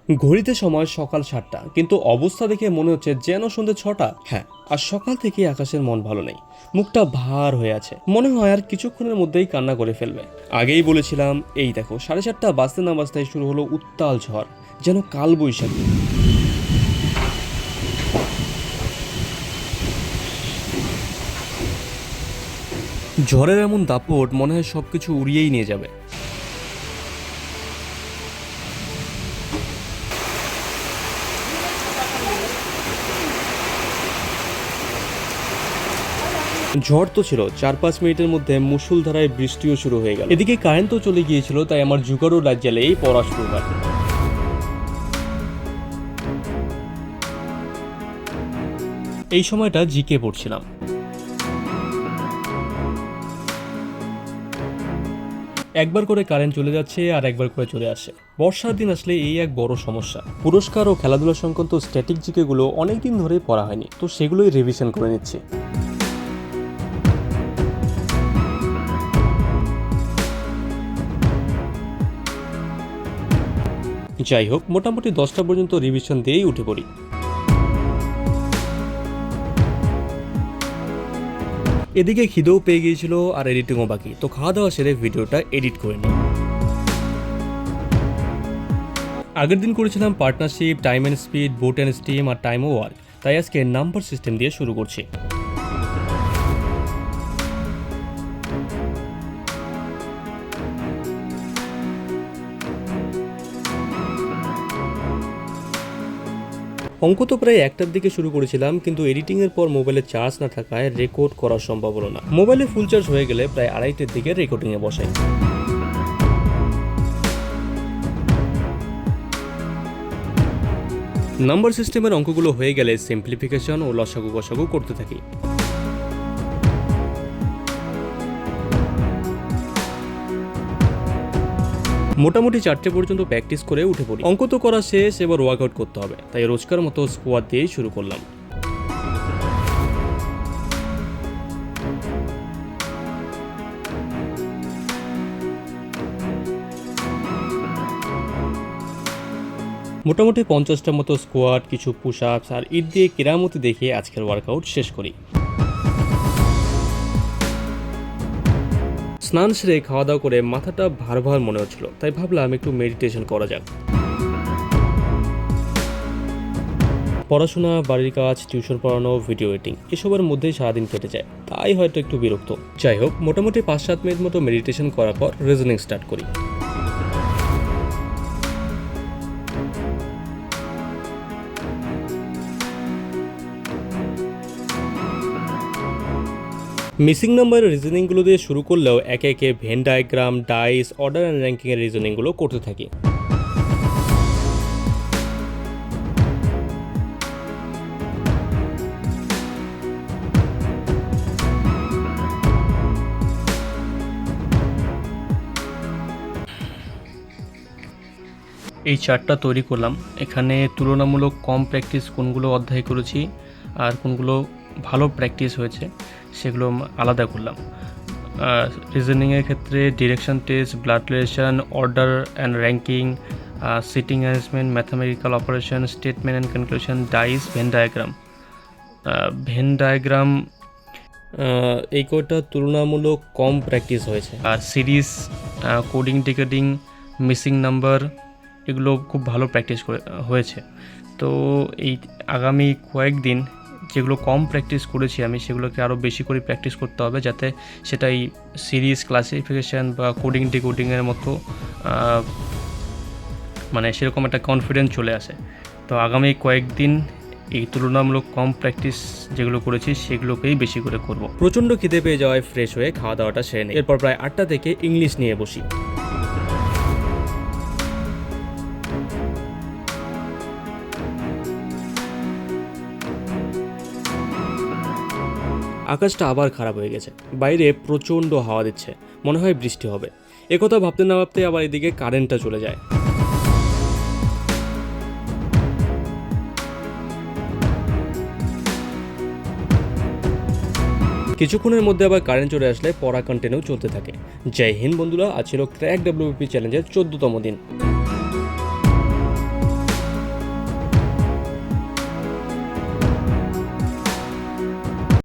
ঘড়িতে সময় সকাল 7টা, কিন্তু অবস্থা দেখে মনে হচ্ছে যেন সন্ধ্যে 6টা। হ্যাঁ, আর সকাল থেকে আকাশের মন ভালো নেই, মুখটা ভার হয়ে আছে, মনে হয় আর কিছুক্ষণের মধ্যেই কান্না করে ফেলবে। আগেই বলেছিলাম, এই দেখো 7:30 বাজতে না বাজতেই শুরু হলো উত্তাল ঝড়, যেন কাল বৈশাখী। ঝড়ের এমন দাপট মনে হয় সবকিছু উড়িয়েই নিয়ে যাবে। ঝড় তো ছিল, 4-5 মিনিটের মধ্যে মুষলধারায় বৃষ্টিও শুরু হয়ে গেল। এদিকে কারেন্ট তো চলে গিয়েছিল, তাই আমার জুগারও লাইট জ্বালিয়েই পড়া শুরু হয়। এই সময়টা জিকে পড়ছিলাম। একবার করে কারেন্ট চলে যাচ্ছে আর একবার করে চলে আসে। বর্ষার দিন আসলে এই এক বড় সমস্যা। পুরস্কার ও খেলাধুলা সংক্রান্ত স্ট্যাটিক জিকেগুলো অনেকদিন ধরেই পড়া হয়নি, তো সেগুলোই রিভিশন করে নিচ্ছি। যাই হোক, মোটামুটি 10টা পর্যন্ত রিভিশন দিয়েই উঠে পড়ি। এদিকে খিদেও পেয়ে গিয়েছিল আর এডিটিংও বাকি, তো খাওয়া দাওয়া সেরে ভিডিওটা এডিট করে নিই। আগের দিন করেছিলাম partnership, time and speed, boat and stream আর টাইম ও ওয়ার্ক, তাই আজকে নাম্বার সিস্টেম দিয়ে শুরু করছি। অঙ্ক তো প্রায় 1টার দিকে শুরু করেছিলাম, কিন্তু এডিটিংয়ের পর মোবাইলে চার্জ না থাকায় রেকর্ড করা সম্ভব হলো না। মোবাইলে ফুল চার্জ হয়ে গেলে প্রায় 2:30টার দিকে রেকর্ডিংয়ে বসাই। নাম্বার সিস্টেমের অঙ্কগুলো হয়ে গেলে সিম্পলিফিকেশন ও লসাগু গসাগু করতে থাকি। মোটামুটি 4টে পর্যন্ত প্র্যাকটিস করে উঠে পড়ি। অঙ্ক তো করা শেষ, এবার ওয়ার্কআউট করতে হবে, তাই রোজকার মতো স্কোয়াড দিয়েই শুরু করলাম। মোটামুটি 50টার মতো স্কোয়াড, কিছু পুশ আপস আর ইট দিয়ে কেরামতি দেখিয়ে আজকের ওয়ার্কআউট শেষ করি। স্নান সেরে খাওয়া দাওয়া করে মাথাটা ভার ভার মনে হচ্ছিল, তাই ভাবলাম একটু মেডিটেশন করা যাক। পড়াশোনা, বাড়ির কাজ, টিউশন পড়ানো, ভিডিও এডিটিং এসবের মধ্যেই সারাদিন কেটে যায়, তাই হয়তো একটু বিরক্ত। যাই হোক, মোটামুটি 5-7 মিনিট মতো মেডিটেশন করার পর রিজনিং স্টার্ট করি। মিসিং নাম্বারের রিজনিংগুলো দিয়ে শুরু করলেও একে একে Venn diagram, dice, order and র্যাঙ্কিংয়ের রিজনিংগুলো করতে থাকি। এই চার্টটা তৈরি করলাম। এখানে তুলনামূলক কম প্র্যাকটিস কোনগুলো অধ্যায় করেছি আর কোনগুলো ভালো প্র্যাকটিস হয়েছে সেগুলো আলাদা করলাম। রিজনিংয়ের ক্ষেত্রে direction test, blood relation, order and ranking, sitting arrangement, mathematical operation, statement and conclusion, dice, Venn diagram. এই কয়টা তুলনামূলক কম প্র্যাকটিস হয়েছে। আর series, coding, decoding, missing number এগুলো খুব ভালো প্র্যাকটিস হয়েছে। তো এই আগামী কয়েকদিন যেগুলো কম প্র্যাকটিস করেছি আমি, সেগুলোকে আরও বেশি করে প্র্যাকটিস করতে হবে, যাতে সেটাই সিরিজ, ক্লাসিফিকেশান বা কোডিং ডিকোডিংয়ের মতো মানে সেরকম একটা কনফিডেন্স চলে আসে। তো আগামী কয়েকদিন এই তুলনামূলক কম প্র্যাকটিস যেগুলো করেছি সেগুলোকেই বেশি করে করব। প্রচণ্ড খিদে পেয়ে যাওয়ায় ফ্রেশ হয়ে খাওয়া দাওয়াটা সেরে নিই। এরপর প্রায় 8টা থেকে ইংলিশ নিয়ে বসি। আকাশটা আবার খারাপ হয়ে গেছে, বাইরে প্রচণ্ড হাওয়া দিচ্ছে, মনে হয় বৃষ্টি হবে। একথা ভাবতে না ভাবতে আবার এদিকে কারেন্টটা চলে যায়। কিছুক্ষণের মধ্যে আবার কারেন্ট চলে আসলে পড়া কন্টিনিউ চলতে থাকে। জয় হিন্দ বন্ধুরা, আজ ছিল ক্র্যাক ডাব্লিউপিপি চ্যালেঞ্জের 14তম দিন।